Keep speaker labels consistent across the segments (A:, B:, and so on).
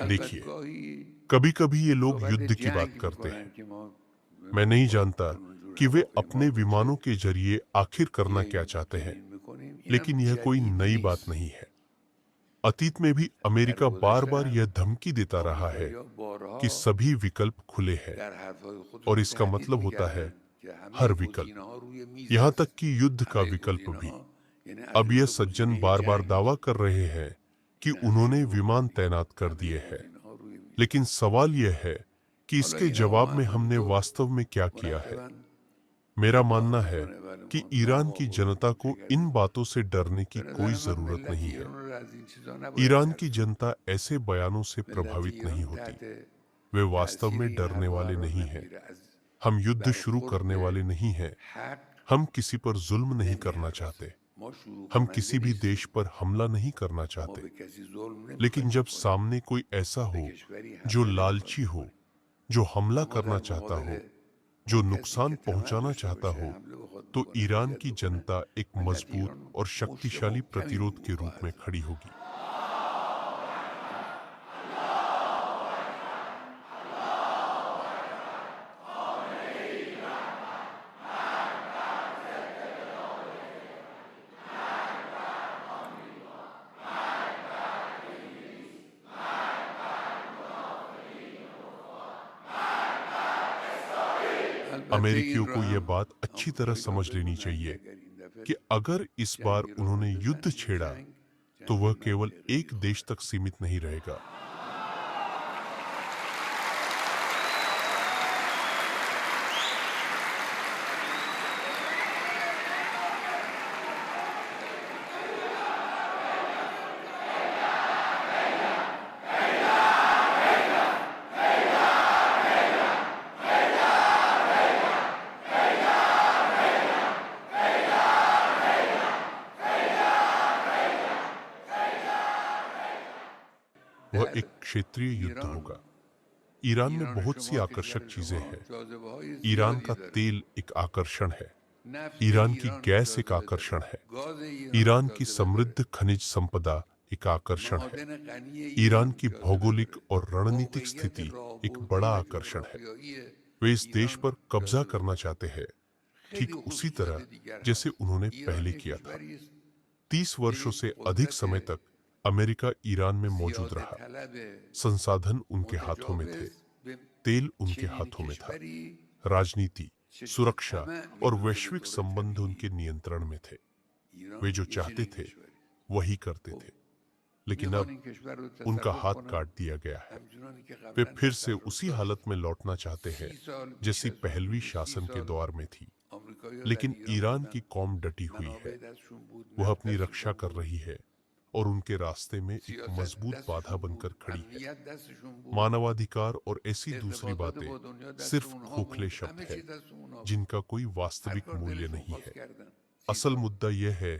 A: देखिए, कभी कभी ये लोग युद्ध की बात करते हैं। मैं नहीं जानता कि वे अपने विमानों के जरिए आखिर करना क्या चाहते हैं, लेकिन यह कोई नई बात नहीं है। अतीत में भी अमेरिका बार बार यह धमकी देता रहा है कि सभी विकल्प खुले हैं, और इसका मतलब होता है हर विकल्प, यहाँ तक कि युद्ध का विकल्प भी। अब यह सज्जन बार बार दावा कर रहे हैं कि उन्होंने विमान तैनात कर दिए हैं, लेकिन सवाल यह है कि इसके जवाब में हमने वास्तव में क्या किया है। मेरा मानना है कि ईरान की जनता को इन बातों से डरने की कोई जरूरत नहीं है। ईरान की जनता ऐसे बयानों से प्रभावित नहीं होती। वे वास्तव में डरने वाले नहीं हैं। हम युद्ध शुरू करने वाले नहीं हैं। हम किसी पर जुल्म नहीं करना चाहते। हम किसी भी देश पर हमला नहीं करना चाहते। लेकिन जब सामने कोई ऐसा हो जो लालची हो, जो हमला करना चाहता हो, जो नुकसान पहुंचाना चाहता हो, तो ईरान की जनता एक मजबूत और शक्तिशाली प्रतिरोध के रूप में खड़ी होगी। अमेरिकियों को यह बात अच्छी तरह समझ लेनी चाहिए कि अगर इस बार उन्होंने युद्ध छेड़ा तो वह केवल एक देश तक सीमित नहीं रहेगा। वह एक क्षेत्रीय युद्ध होगा। ईरान में बहुत सी आकर्षक चीजें हैं। ईरान का तेल एक आकर्षण है। ईरान की गैस एक आकर्षण है। ईरान की समृद्ध खनिज संपदा एक आकर्षण है। ईरान की भौगोलिक और रणनीतिक स्थिति एक बड़ा आकर्षण है। वे इस देश पर कब्जा करना चाहते हैं, ठीक उसी तरह जैसे उन्होंने पहले किया था। 30 वर्षों से अधिक समय तक अमेरिका ईरान में मौजूद रहा। संसाधन उनके हाथों में थे, तेल उनके हाथों में था, राजनीति, सुरक्षा और वैश्विक संबंध उनके नियंत्रण में थे। वे जो चाहते थे वही करते थे। लेकिन अब उनका हाथ काट दिया गया है। वे फिर से उसी हालत में लौटना चाहते हैं जैसी पहलवी शासन के दौर में थी। लेकिन ईरान की कौम डटी हुई है। वह अपनी रक्षा कर रही है और उनके रास्ते में एक मजबूत बाधा बनकर खड़ी है। मानवाधिकार और ऐसी दूसरी बातें सिर्फ खोखले शब्द हैं जिनका कोई वास्तविक मूल्य नहीं है। असल मुद्दा यह है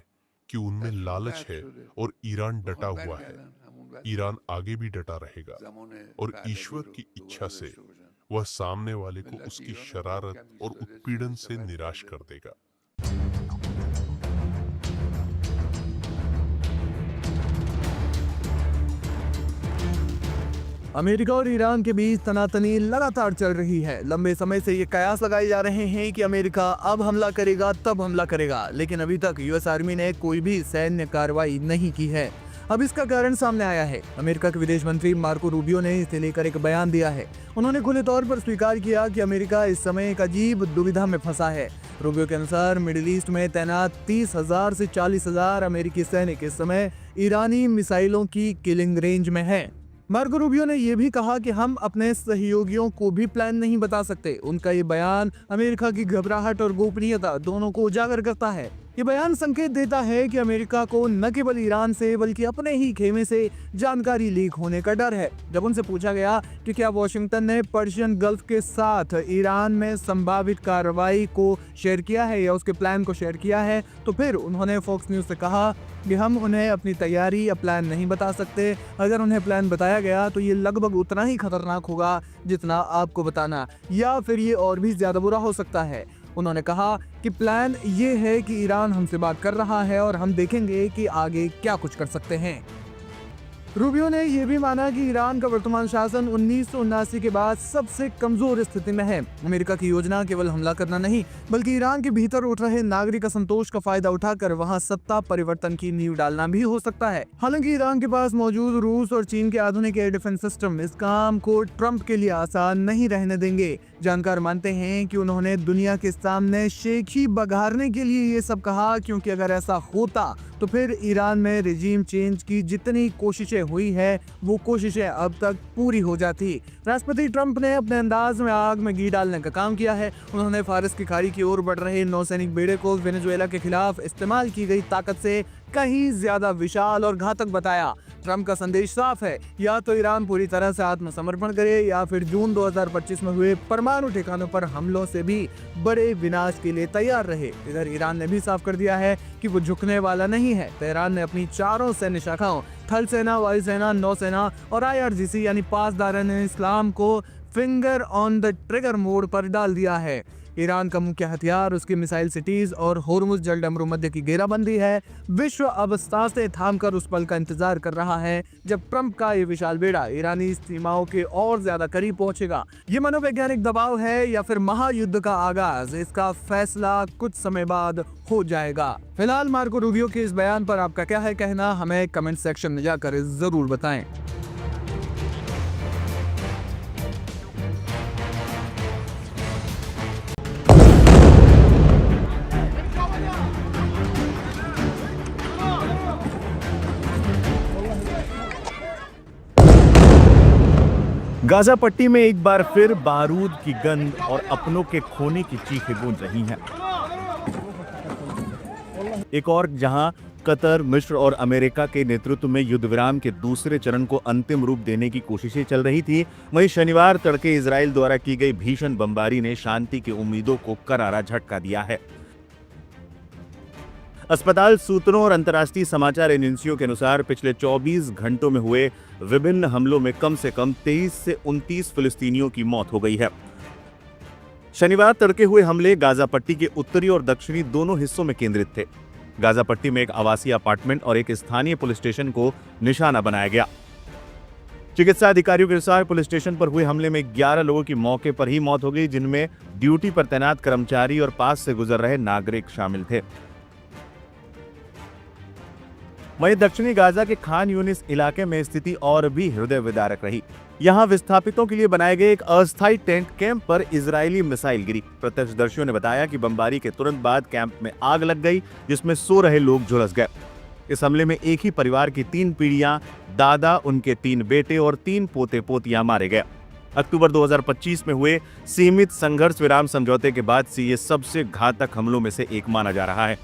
A: कि उनमें लालच है और ईरान डटा हुआ है। ईरान आगे भी डटा रहेगा और ईश्वर की इच्छा से वह सामने वाले को उसकी शरारत और उत्पीड़न से निराश कर देगा।
B: अमेरिका और ईरान के बीच तनातनी लगातार चल रही है। लंबे समय से ये कयास लगाए जा रहे हैं कि अमेरिका अब हमला करेगा, तब हमला करेगा, लेकिन अभी तक यूएस आर्मी ने कोई भी सैन्य कार्रवाई नहीं की है। अब इसका कारण सामने आया है। अमेरिका के विदेश मंत्री मार्को रूबियो ने इसे लेकर एक बयान दिया है। उन्होंने खुले तौर पर स्वीकार किया कि अमेरिका इस समय एक अजीब दुविधा में फंसा है। रूबियो के अनुसार मिडिल ईस्ट में तैनात 30,000 से 40,000 अमेरिकी सैनिक इस समय ईरानी मिसाइलों की किलिंग रेंज में हैं। मार्को रूबियो ने यह भी कहा कि हम अपने सहयोगियों को भी प्लान नहीं बता सकते। उनका ये बयान अमेरिका की घबराहट और गोपनीयता दोनों को उजागर करता है। ये बयान संकेत देता है कि अमेरिका को न केवल ईरान से बल्कि अपने ही खेमे से जानकारी लीक होने का डर है। जब उनसे पूछा गया कि क्या वॉशिंगटन ने पर्शियन गल्फ के साथ ईरान में संभावित कार्रवाई को शेयर किया है या उसके प्लान को शेयर किया है, तो फिर उन्होंने फॉक्स न्यूज से कहा कि हम उन्हें अपनी तैयारी या प्लान नहीं बता सकते। अगर उन्हें प्लान बताया गया तो ये लगभग उतना ही खतरनाक होगा जितना आपको बताना, या फिर ये और भी ज्यादा बुरा हो सकता है। उन्होंने कहा कि प्लान ये है कि ईरान हमसे बात कर रहा है और हम देखेंगे कि आगे क्या कुछ कर सकते हैं। रूबियो ने यह भी माना कि ईरान का वर्तमान शासन 1979 के बाद सबसे कमजोर स्थिति में है। अमेरिका की योजना केवल हमला करना नहीं, बल्कि ईरान के भीतर उठ रहे नागरिक असंतोष का फायदा उठाकर वहां सत्ता परिवर्तन की नींव डालना भी हो सकता है। हालांकि ईरान के पास मौजूद रूस और चीन के आधुनिक एयर डिफेंस सिस्टम इस काम को ट्रंप के लिए आसान नहीं रहने देंगे। जानकार मानते हैं कि उन्होंने दुनिया के सामने शेखी बघारने के लिए ये सब कहा, क्योंकि अगर ऐसा होता तो फिर ईरान में रिजीम चेंज की जितनी कोशिशें हुई है वो कोशिशें अब तक पूरी हो जाती। राष्ट्रपति ट्रंप ने अपने अंदाज में आग में घी डालने का काम किया है। उन्होंने फारस की खाड़ी की ओर बढ़ रहे नौसैनिक बेड़े को वेनेजुएला के खिलाफ इस्तेमाल की गई ताकत से कहीं ज्यादा विशाल और घातक बताया। ट्रंप का संदेश साफ है, या तो ईरान पूरी तरह से आत्मसमर्पण करे या फिर जून 2025 में हुए परमाणु ठिकानों पर हमलों से भी बड़े विनाश के लिए तैयार रहे। इधर ईरान ने भी साफ कर दिया है कि वो झुकने वाला नहीं है। तेहरान ने अपनी चारों सैन्य शाखाओं थल सेना, वायुसेना, नौसेना और IRGC यानी पासदार-ए-इस्लाम को finger on the trigger mode पर डाल दिया है। ईरान का मुख्य हथियार उसकी मिसाइल सिटीज और होर्मुज जलडमरू मध्य की घेराबंदी है। विश्व अब सांसें थामकर उस पल का इंतजार कर रहा है जब ट्रंप का ये विशाल बेड़ा ईरानी सीमाओं के और ज्यादा करीब पहुंचेगा। ये मनोवैज्ञानिक दबाव है या फिर महायुद्ध का आगाज, इसका फैसला कुछ समय बाद हो जाएगा। फिलहाल मार्को रूबियो के इस बयान पर आपका क्या है कहना, हमें कमेंट सेक्शन में जाकर जरूर बताएं।
C: गाजा पट्टी में एक बार फिर बारूद की गंध और अपनों के खोने की चीखें गूंज रही हैं। एक और जहां कतर, मिस्र और अमेरिका के नेतृत्व में युद्ध विराम के दूसरे चरण को अंतिम रूप देने की कोशिशें चल रही थी, वहीं शनिवार तड़के इजराइल द्वारा की गई भीषण बमबारी ने शांति की उम्मीदों को करारा झटका दिया है। अस्पताल सूत्रों और अंतर्राष्ट्रीय समाचार एजेंसियों के अनुसार पिछले 24 घंटों में हुए विभिन्न हमलों में कम से कम 23 से 29 फिलिस्तीनियों की मौत हो गई है। शनिवार तड़के हुए हमले गाजा पट्टी के उत्तरी और दक्षिणी दोनों हिस्सों में केंद्रित थे। गाजा पट्टी में एक आवासीय अपार्टमेंट और एक स्थानीय पुलिस स्टेशन को निशाना बनाया गया। चिकित्सा अधिकारियों के अनुसार पुलिस स्टेशन पर हुए हमले में 11 लोगों की मौके पर ही मौत हो गई, जिनमें ड्यूटी पर तैनात कर्मचारी और पास से गुजर रहे नागरिक शामिल थे। वहीं दक्षिणी गाजा के खान यूनिस इलाके में स्थिति और भी हृदय विदारक रही। यहां विस्थापितों के लिए बनाए गए एक अस्थायी टेंट कैंप पर इजरायली मिसाइल गिरी। प्रत्यक्षदर्शियों ने बताया कि बमबारी के तुरंत बाद कैंप में आग लग गई, जिसमें सो रहे लोग झुलस गए। इस हमले में एक ही परिवार की 3 पीढ़ियां, दादा, उनके 3 बेटे और 3 पोते पोतियां मारे गए। अक्टूबर 2025 में हुए सीमित संघर्ष विराम समझौते के बाद से ये सबसे घातक हमलों में से एक माना जा रहा है।